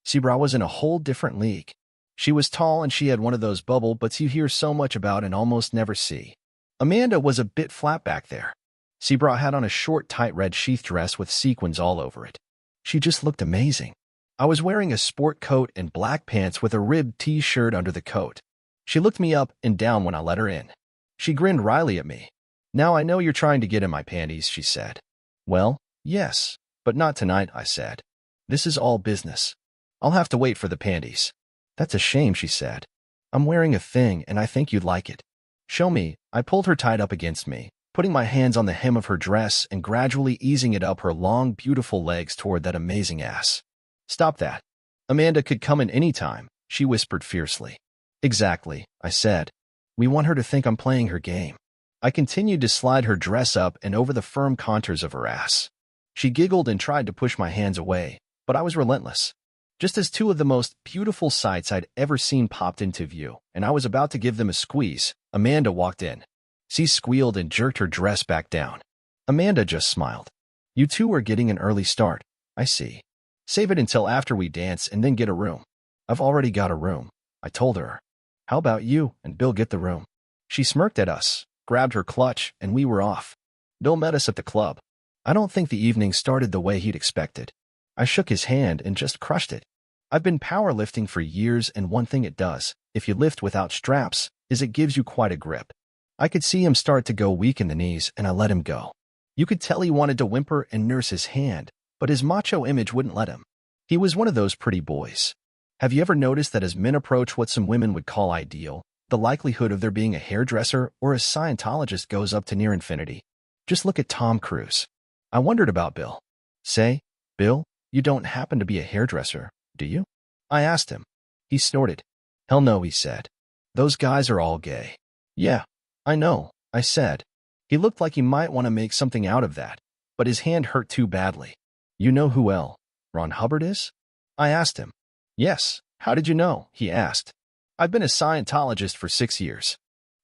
Sebra was in a whole different league. She was tall and she had one of those bubble butts you hear so much about and almost never see. Amanda was a bit flat back there. Sebra had on a short, tight red sheath dress with sequins all over it. She just looked amazing. I was wearing a sport coat and black pants with a ribbed t-shirt under the coat. She looked me up and down when I let her in. She grinned wryly at me. Now I know you're trying to get in my panties, she said. Well, yes, but not tonight, I said. This is all business. I'll have to wait for the panties. That's a shame, she said. I'm wearing a thing and I think you'd like it. Show me. I pulled her tight up against me, putting my hands on the hem of her dress and gradually easing it up her long, beautiful legs toward that amazing ass. Stop that. Amanda could come in any time, she whispered fiercely. Exactly, I said. We want her to think I'm playing her game. I continued to slide her dress up and over the firm contours of her ass. She giggled and tried to push my hands away, but I was relentless. Just as two of the most beautiful sights I'd ever seen popped into view, and I was about to give them a squeeze, Amanda walked in. She squealed and jerked her dress back down. Amanda just smiled. You two are getting an early start, I see. Save it until after we dance and then get a room. I've already got a room, I told her. How about you and Bill get the room? She smirked at us, grabbed her clutch, and we were off. Bill met us at the club. I don't think the evening started the way he'd expected. I shook his hand and just crushed it. I've been powerlifting for years, and one thing it does, if you lift without straps, is it gives you quite a grip. I could see him start to go weak in the knees, and I let him go. You could tell he wanted to whimper and nurse his hand, but his macho image wouldn't let him. He was one of those pretty boys. Have you ever noticed that as men approach what some women would call ideal, the likelihood of there being a hairdresser or a Scientologist goes up to near infinity? Just look at Tom Cruise. I wondered about Bill. Say, Bill, you don't happen to be a hairdresser, do you? I asked him. He snorted. Hell no, he said. Those guys are all gay. Yeah, I know, I said. He looked like he might want to make something out of that, but his hand hurt too badly. You know who L. Ron Hubbard is? I asked him. Yes, how did you know? He asked. I've been a Scientologist for 6 years.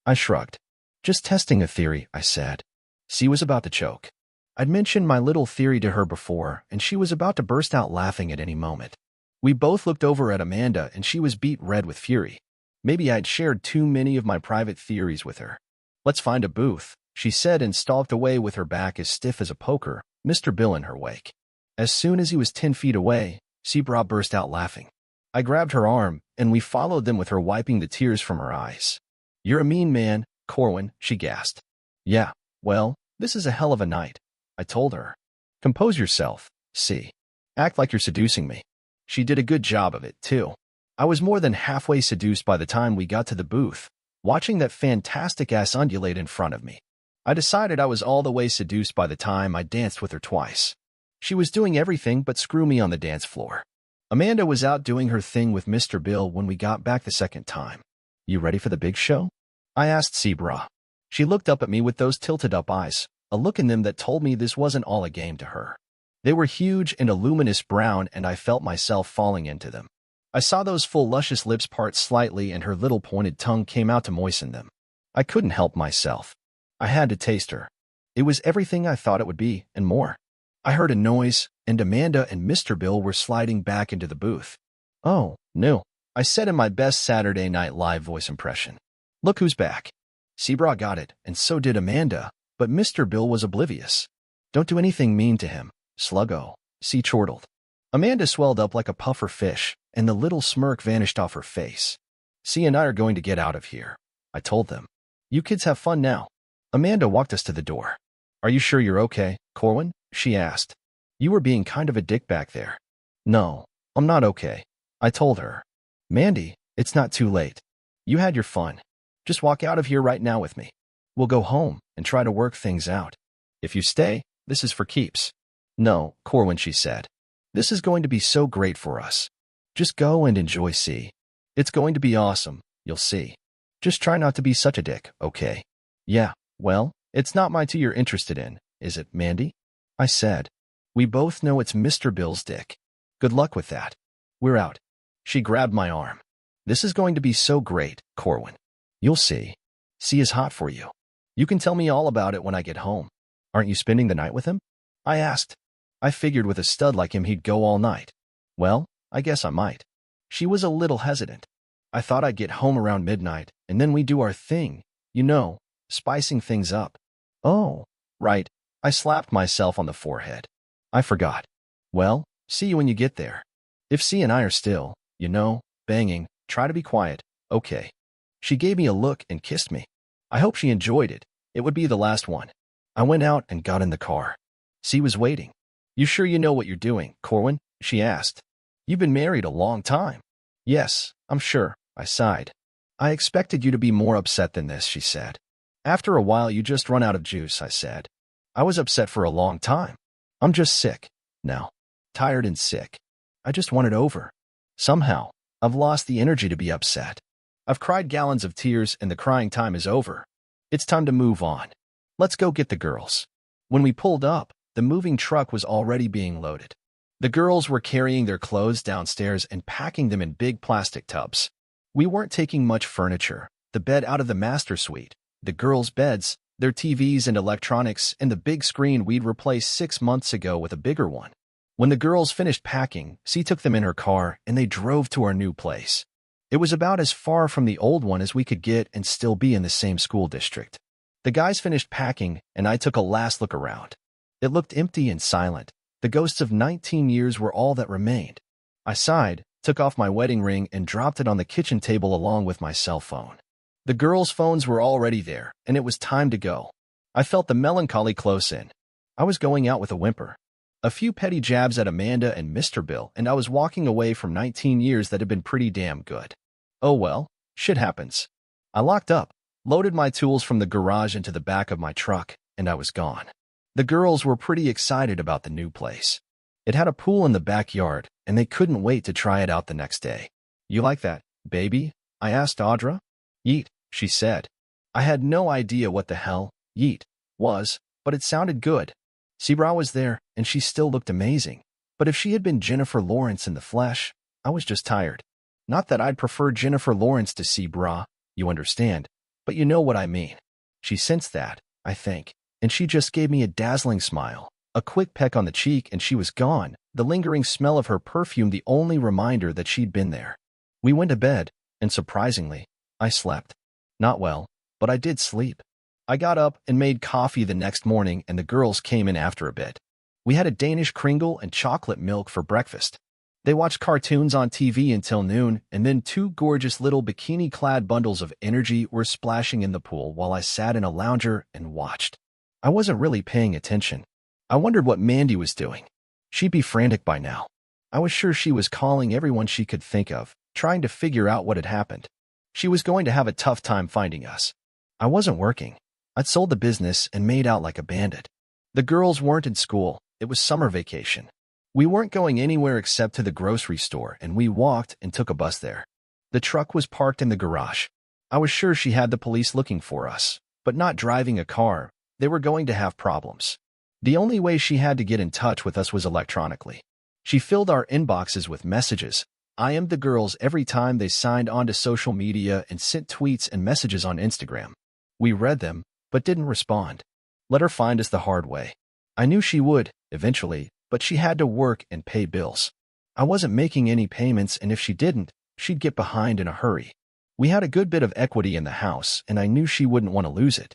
I shrugged. Just testing a theory, I said. C was about to choke. I'd mentioned my little theory to her before, and she was about to burst out laughing at any moment. We both looked over at Amanda, and she was beet red with fury. Maybe I'd shared too many of my private theories with her. Let's find a booth, she said and stalked away with her back as stiff as a poker, Mr. Bill in her wake. As soon as he was 10 feet away, Sebra burst out laughing. I grabbed her arm, and we followed them with her wiping the tears from her eyes. You're a mean man, Corwin, she gasped. Yeah, well, this is a hell of a night, I told her. Compose yourself, see. Act like you're seducing me. She did a good job of it, too. I was more than halfway seduced by the time we got to the booth, watching that fantastic ass undulate in front of me. I decided I was all the way seduced by the time I danced with her twice. She was doing everything but screw me on the dance floor. Amanda was out doing her thing with Mr. Bill when we got back the second time. You ready for the big show? I asked Sebra. She looked up at me with those tilted-up eyes, a look in them that told me this wasn't all a game to her. They were huge and a luminous brown, and I felt myself falling into them. I saw those full, luscious lips part slightly, and her little pointed tongue came out to moisten them. I couldn't help myself. I had to taste her. It was everything I thought it would be, and more. I heard a noise, and Amanda and Mr. Bill were sliding back into the booth. Oh, no, I said in my best Saturday Night Live voice impression. Look who's back. Sebra got it, and so did Amanda, but Mr. Bill was oblivious. Don't do anything mean to him, Sluggo, she chortled. Amanda swelled up like a puffer fish, and the little smirk vanished off her face. C and I are going to get out of here, I told them. You kids have fun now. Amanda walked us to the door. Are you sure you're okay, Corwin? She asked. You were being kind of a dick back there. No, I'm not okay, I told her. Mandy, it's not too late. You had your fun. Just walk out of here right now with me. We'll go home and try to work things out. If you stay, this is for keeps. No, Corwin, she said. This is going to be so great for us. Just go and enjoy, see. It's going to be awesome, you'll see. Just try not to be such a dick, okay? Yeah, well, it's not my tea you're interested in, is it, Mandy? I said. We both know it's Mr. Bill's dick. Good luck with that. We're out. She grabbed my arm. This is going to be so great, Corwin. You'll see. C is hot for you. You can tell me all about it when I get home. Aren't you spending the night with him? I asked. I figured with a stud like him he'd go all night. Well, I guess I might. She was a little hesitant. I thought I'd get home around midnight, and then we do our thing, you know, spicing things up. Oh, right. I slapped myself on the forehead. I forgot. Well, see you when you get there. If C and I are still, you know, banging, try to be quiet, okay. She gave me a look and kissed me. I hope she enjoyed it. It would be the last one. I went out and got in the car. C was waiting. You sure you know what you're doing, Corwin? She asked. You've been married a long time. Yes, I'm sure, I sighed. I expected you to be more upset than this, she said. After a while you just run out of juice, I said. I was upset for a long time. I'm just sick now. Tired and sick. I just want it over. Somehow, I've lost the energy to be upset. I've cried gallons of tears and the crying time is over. It's time to move on. Let's go get the girls. When we pulled up, the moving truck was already being loaded. The girls were carrying their clothes downstairs and packing them in big plastic tubs. We weren't taking much furniture, the bed out of the master suite, the girls' beds, their TVs and electronics, and the big screen we'd replaced 6 months ago with a bigger one. When the girls finished packing, C took them in her car and they drove to our new place. It was about as far from the old one as we could get and still be in the same school district. The guys finished packing and I took a last look around. It looked empty and silent. The ghosts of 19 years were all that remained. I sighed, took off my wedding ring and dropped it on the kitchen table along with my cell phone. The girls' phones were already there, and it was time to go. I felt the melancholy close in. I was going out with a whimper. A few petty jabs at Amanda and Mr. Bill, and I was walking away from 19 years that had been pretty damn good. Oh well, shit happens. I locked up, loaded my tools from the garage into the back of my truck, and I was gone. The girls were pretty excited about the new place. It had a pool in the backyard, and they couldn't wait to try it out the next day. You like that, baby? I asked Audra. Yeet, she said. I had no idea what the hell yeet was, but it sounded good. Sebra was there, and she still looked amazing. But if she had been Jennifer Lawrence in the flesh, I was just tired. Not that I'd prefer Jennifer Lawrence to Sebra, you understand, but you know what I mean. She sensed that, I think, and she just gave me a dazzling smile, a quick peck on the cheek, and she was gone, the lingering smell of her perfume the only reminder that she'd been there. We went to bed, And surprisingly, I slept. Not well, but I did sleep. I got up and made coffee the next morning, and the girls came in after a bit. We had a Danish Kringle and chocolate milk for breakfast. They watched cartoons on TV until noon, and then two gorgeous little bikini-clad bundles of energy were splashing in the pool while I sat in a lounger and watched. I wasn't really paying attention. I wondered what Mandy was doing. She'd be frantic by now. I was sure she was calling everyone she could think of, trying to figure out what had happened. She was going to have a tough time finding us. I wasn't working. I'd sold the business and made out like a bandit. The girls weren't in school. It was summer vacation. We weren't going anywhere except to the grocery store, and we walked and took a bus there. The truck was parked in the garage. I was sure she had the police looking for us, but not driving a car. They were going to have problems. The only way she had to get in touch with us was electronically. She filled our inboxes with messages. I am the girls every time they signed onto social media and sent tweets and messages on Instagram. We read them, but didn't respond. Let her find us the hard way. I knew she would, eventually, but she had to work and pay bills. I wasn't making any payments, and if she didn't, she'd get behind in a hurry. We had a good bit of equity in the house, and I knew she wouldn't want to lose it.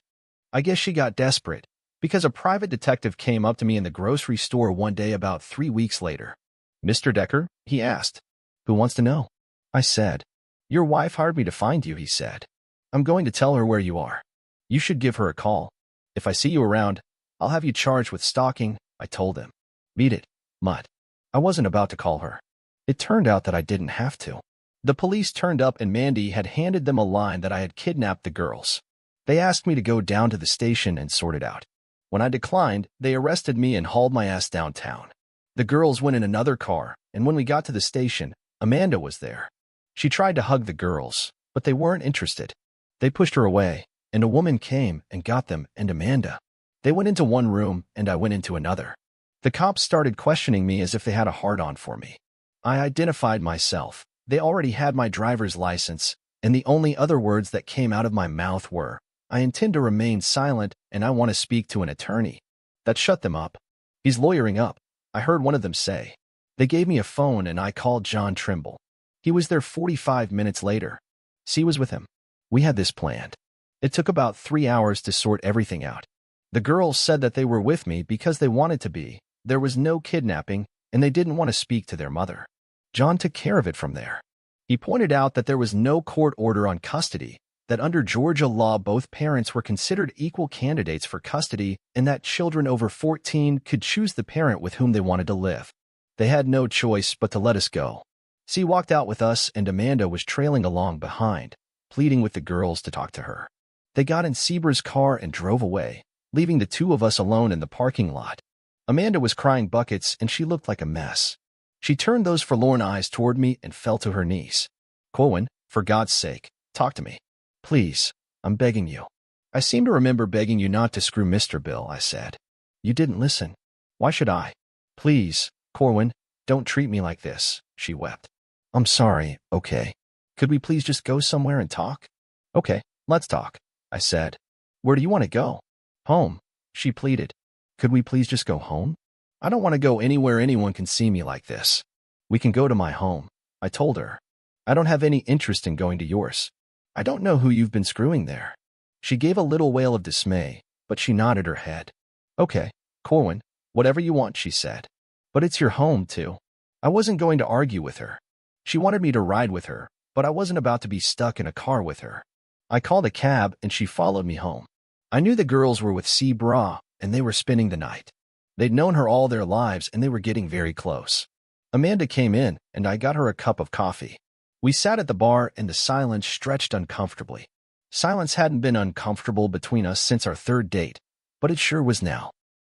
I guess she got desperate, because a private detective came up to me in the grocery store one day about 3 weeks later. "Mr. Decker?" he asked. "Who wants to know?" I said. "Your wife hired me to find you," he said. "I'm going to tell her where you are. You should give her a call. If I see you around, I'll have you charged with stalking," I told him. "Beat it, mutt." I wasn't about to call her. It turned out that I didn't have to. The police turned up, and Mandy had handed them a line that I had kidnapped the girls. They asked me to go down to the station and sort it out. When I declined, they arrested me and hauled my ass downtown. The girls went in another car, and when we got to the station, Amanda was there. She tried to hug the girls, but they weren't interested. They pushed her away, and a woman came and got them and Amanda. They went into one room, and I went into another. The cops started questioning me as if they had a hard-on for me. I identified myself. They already had my driver's license, and the only other words that came out of my mouth were, "I intend to remain silent, and I want to speak to an attorney." That shut them up. "He's lawyering up," I heard one of them say. They gave me a phone, and I called John Trimble. He was there 45 minutes later. C was with him. We had this planned. It took about 3 hours to sort everything out. The girls said that they were with me because they wanted to be. There was no kidnapping, and they didn't want to speak to their mother. John took care of it from there. He pointed out that there was no court order on custody, that under Georgia law both parents were considered equal candidates for custody, and that children over 14 could choose the parent with whom they wanted to live. They had no choice but to let us go. C walked out with us, and Amanda was trailing along behind, pleading with the girls to talk to her. They got in Sebra's car and drove away, leaving the two of us alone in the parking lot. Amanda was crying buckets, and she looked like a mess. She turned those forlorn eyes toward me and fell to her knees. "Corwin, for God's sake, talk to me. Please, I'm begging you." "I seem to remember begging you not to screw Mr. Bill," I said. "You didn't listen. Why should I?" "Please, Corwin, don't treat me like this," she wept. "I'm sorry, okay. Could we please just go somewhere and talk?" "Okay, let's talk," I said. "Where do you want to go?" "Home," she pleaded. "Could we please just go home? I don't want to go anywhere anyone can see me like this." "We can go to my home," I told her. "I don't have any interest in going to yours. I don't know who you've been screwing there." She gave a little wail of dismay, but she nodded her head. "Okay, Corwin, whatever you want," she said. "But it's your home, too." I wasn't going to argue with her. She wanted me to ride with her, but I wasn't about to be stuck in a car with her. I called a cab, and she followed me home. I knew the girls were with Sebra, and they were spending the night. They'd known her all their lives, and they were getting very close. Amanda came in, and I got her a cup of coffee. We sat at the bar, and the silence stretched uncomfortably. Silence hadn't been uncomfortable between us since our third date, but it sure was now.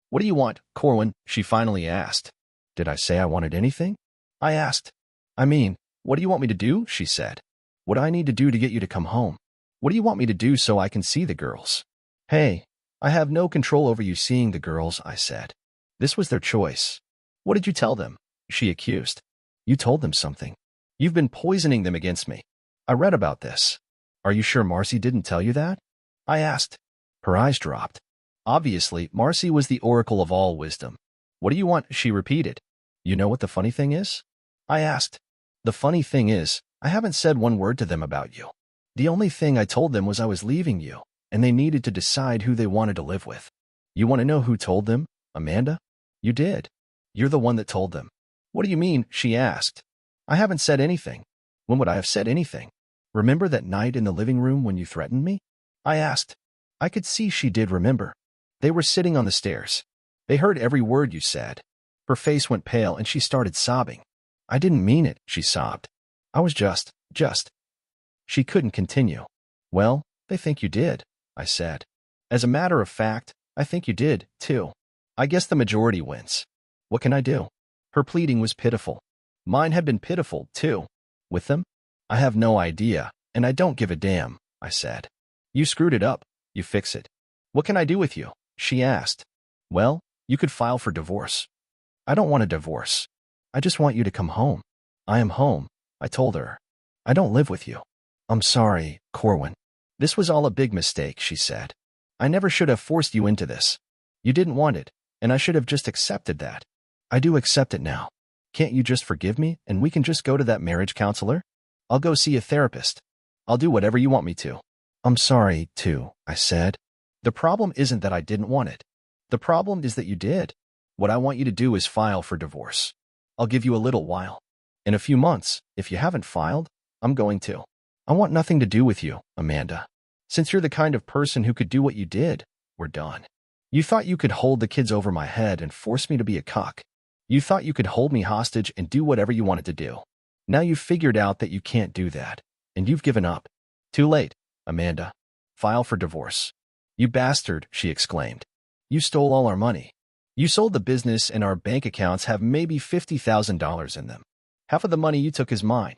"What do you want, Corwin?" she finally asked. Did I say I wanted anything? I asked. "I mean, what do you want me to do?" she said. "What do I need to do to get you to come home? What do you want me to do so I can see the girls?" "Hey, I have no control over you seeing the girls," I said. "This was their choice." "What did you tell them?" she accused. "You told them something. You've been poisoning them against me. I read about this." "Are you sure Marcy didn't tell you that?" I asked. Her eyes dropped. Obviously, Marcy was the oracle of all wisdom. "What do you want?" she repeated. "You know what the funny thing is?" I asked. "The funny thing is, I haven't said one word to them about you. The only thing I told them was I was leaving you, and they needed to decide who they wanted to live with. You want to know who told them, Amanda? You did. You're the one that told them. What do you mean? She asked. I haven't said anything. When would I have said anything? Remember that night in the living room when you threatened me? I asked. I could see she did remember. They were sitting on the stairs. They heard every word you said. Her face went pale and she started sobbing. I didn't mean it, she sobbed. I was just. She couldn't continue. Well, they think you did, I said. As a matter of fact, I think you did, too. I guess the majority wins. What can I do? Her pleading was pitiful. Mine had been pitiful, too. With them? I have no idea, and I don't give a damn, I said. You screwed it up. You fix it. What can I do with you? She asked. Well, you could file for divorce. I don't want a divorce. I just want you to come home. I am home, I told her. I don't live with you. I'm sorry, Corwin. This was all a big mistake, she said. I never should have forced you into this. You didn't want it, and I should have just accepted that. I do accept it now. Can't you just forgive me, and we can just go to that marriage counselor? I'll go see a therapist. I'll do whatever you want me to. I'm sorry, too, I said. The problem isn't that I didn't want it. The problem is that you did. What I want you to do is file for divorce. I'll give you a little while. In a few months, if you haven't filed, I'm going to. I want nothing to do with you, Amanda. Since you're the kind of person who could do what you did, we're done. You thought you could hold the kids over my head and force me to be a cuck. You thought you could hold me hostage and do whatever you wanted to do. Now you've figured out that you can't do that, and you've given up. Too late, Amanda. File for divorce. You bastard, she exclaimed. You stole all our money. You sold the business and our bank accounts have maybe $50,000 in them. Half of the money you took is mine.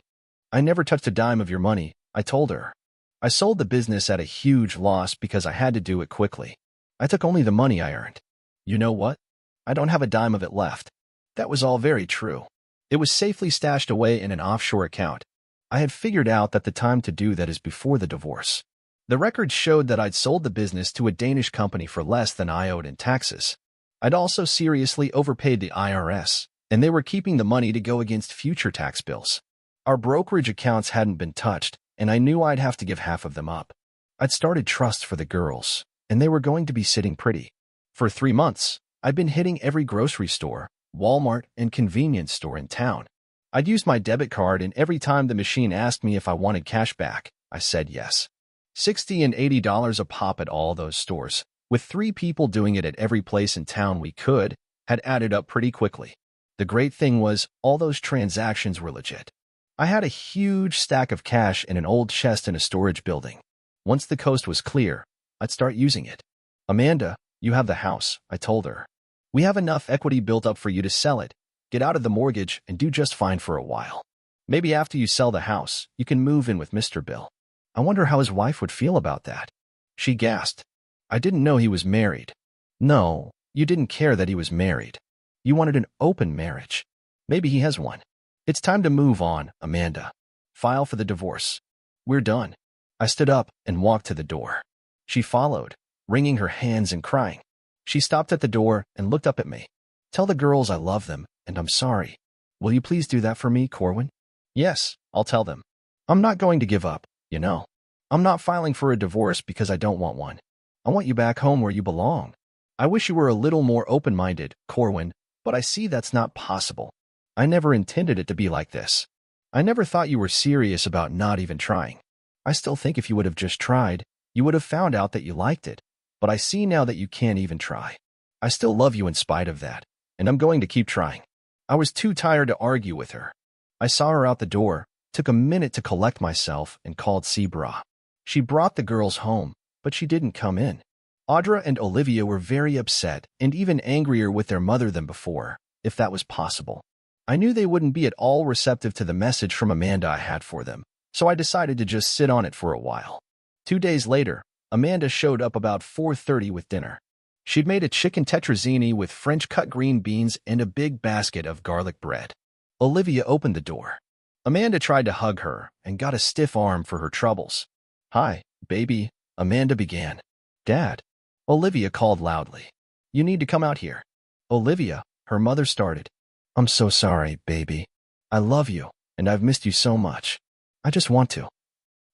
I never touched a dime of your money, I told her. I sold the business at a huge loss because I had to do it quickly. I took only the money I earned. You know what? I don't have a dime of it left. That was all very true. It was safely stashed away in an offshore account. I had figured out that the time to do that is before the divorce. The records showed that I'd sold the business to a Danish company for less than I owed in taxes. I'd also seriously overpaid the IRS, and they were keeping the money to go against future tax bills. Our brokerage accounts hadn't been touched, and I knew I'd have to give half of them up. I'd started trusts for the girls, and they were going to be sitting pretty. For 3 months, I'd been hitting every grocery store, Walmart, and convenience store in town. I'd used my debit card, and every time the machine asked me if I wanted cash back, I said yes. $60 and $80 a pop at all those stores, with 3 people doing it at every place in town we could, had added up pretty quickly. The great thing was, all those transactions were legit. I had a huge stack of cash in an old chest in a storage building. Once the coast was clear, I'd start using it. Amanda, you have the house, I told her. We have enough equity built up for you to sell it, get out of the mortgage, and do just fine for a while. Maybe after you sell the house, you can move in with Mr. Bill. I wonder how his wife would feel about that. She gasped. I didn't know he was married. No, you didn't care that he was married. You wanted an open marriage. Maybe he has one. It's time to move on, Amanda. File for the divorce. We're done. I stood up and walked to the door. She followed, wringing her hands and crying. She stopped at the door and looked up at me. Tell the girls I love them, and I'm sorry. Will you please do that for me, Corwin? Yes, I'll tell them. I'm not going to give up, you know. I'm not filing for a divorce because I don't want one. I want you back home where you belong. I wish you were a little more open-minded, Corwin, but I see that's not possible. I never intended it to be like this. I never thought you were serious about not even trying. I still think if you would have just tried, you would have found out that you liked it. But I see now that you can't even try. I still love you in spite of that, and I'm going to keep trying. I was too tired to argue with her. I saw her out the door, took a minute to collect myself, and called Sebra. She brought the girls home, but she didn't come in. Audra and Olivia were very upset and even angrier with their mother than before, if that was possible. I knew they wouldn't be at all receptive to the message from Amanda I had for them, so I decided to just sit on it for a while. 2 days later, Amanda showed up about 4:30 with dinner. She'd made a chicken tetrazzini with French cut green beans and a big basket of garlic bread. Olivia opened the door. Amanda tried to hug her and got a stiff arm for her troubles. Hi, baby, Amanda began. Dad, Olivia called loudly. You need to come out here. Olivia, her mother started. I'm so sorry, baby. I love you, and I've missed you so much. I just want to.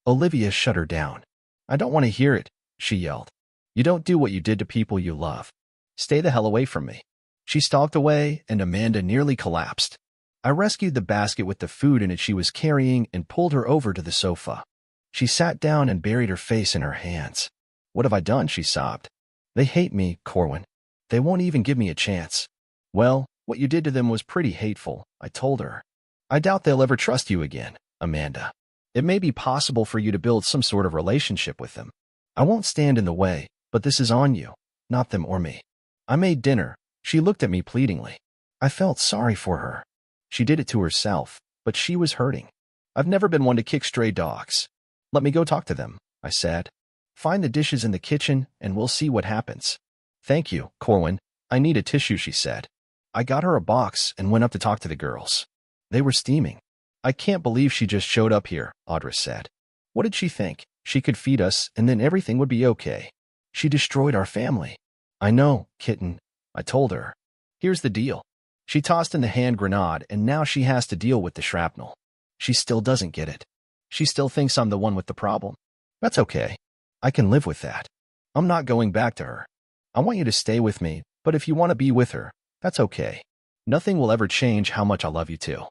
Olivia shut her down. I don't want to hear it, she yelled. You don't do what you did to people you love. Stay the hell away from me. She stalked away, and Amanda nearly collapsed. I rescued the basket with the food in it she was carrying and pulled her over to the sofa. She sat down and buried her face in her hands. What have I done? She sobbed. They hate me, Corwin. They won't even give me a chance. Well, what you did to them was pretty hateful, I told her. I doubt they'll ever trust you again, Amanda. It may be possible for you to build some sort of relationship with them. I won't stand in the way, but this is on you, not them or me. I made dinner. She looked at me pleadingly. I felt sorry for her. She did it to herself, but she was hurting. I've never been one to kick stray dogs. Let me go talk to them, I said. Find the dishes in the kitchen, and we'll see what happens. Thank you, Corwin. I need a tissue, she said. I got her a box and went up to talk to the girls. They were steaming. I can't believe she just showed up here, Audra said. What did she think? She could feed us, and then everything would be okay. She destroyed our family. I know, kitten, I told her. Here's the deal. She tossed in the hand grenade, and now she has to deal with the shrapnel. She still doesn't get it. She still thinks I'm the one with the problem. That's okay. I can live with that. I'm not going back to her. I want you to stay with me, but if you want to be with her, that's okay. Nothing will ever change how much I love you too.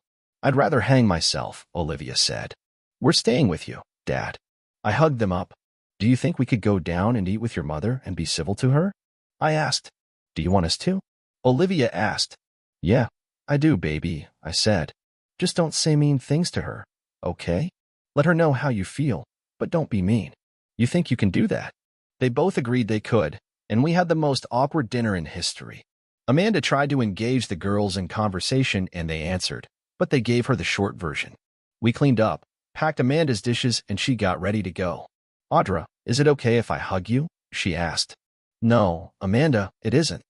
I'd rather hang myself, Olivia said. We're staying with you, Dad. I hugged them up. Do you think we could go down and eat with your mother and be civil to her? I asked. Do you want us to? Olivia asked. Yeah, I do, baby, I said. Just don't say mean things to her, okay? Let her know how you feel, but don't be mean. You think you can do that? They both agreed they could, and we had the most awkward dinner in history. Amanda tried to engage the girls in conversation, and they answered, but they gave her the short version. We cleaned up, packed Amanda's dishes, and she got ready to go. Audra, is it okay if I hug you? She asked. No, Amanda, it isn't.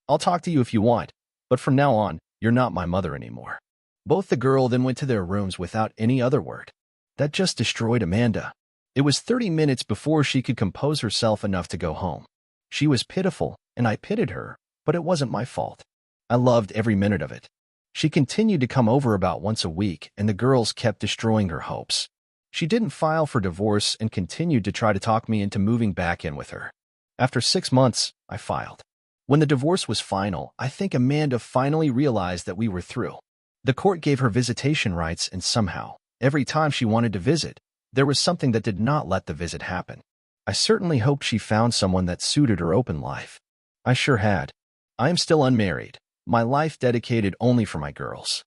I'll talk to you if you want, but from now on, you're not my mother anymore. Both the girls then went to their rooms without any other word. That just destroyed Amanda. It was 30 minutes before she could compose herself enough to go home. She was pitiful, and I pitied her, but it wasn't my fault. I loved every minute of it. She continued to come over about once a week, and the girls kept destroying her hopes. She didn't file for divorce and continued to try to talk me into moving back in with her. After 6 months, I filed. When the divorce was final, I think Amanda finally realized that we were through. The court gave her visitation rights, and somehow, every time she wanted to visit, there was something that did not let the visit happen. I certainly hoped she found someone that suited her open life. I sure had. I am still unmarried, my life dedicated only for my girls.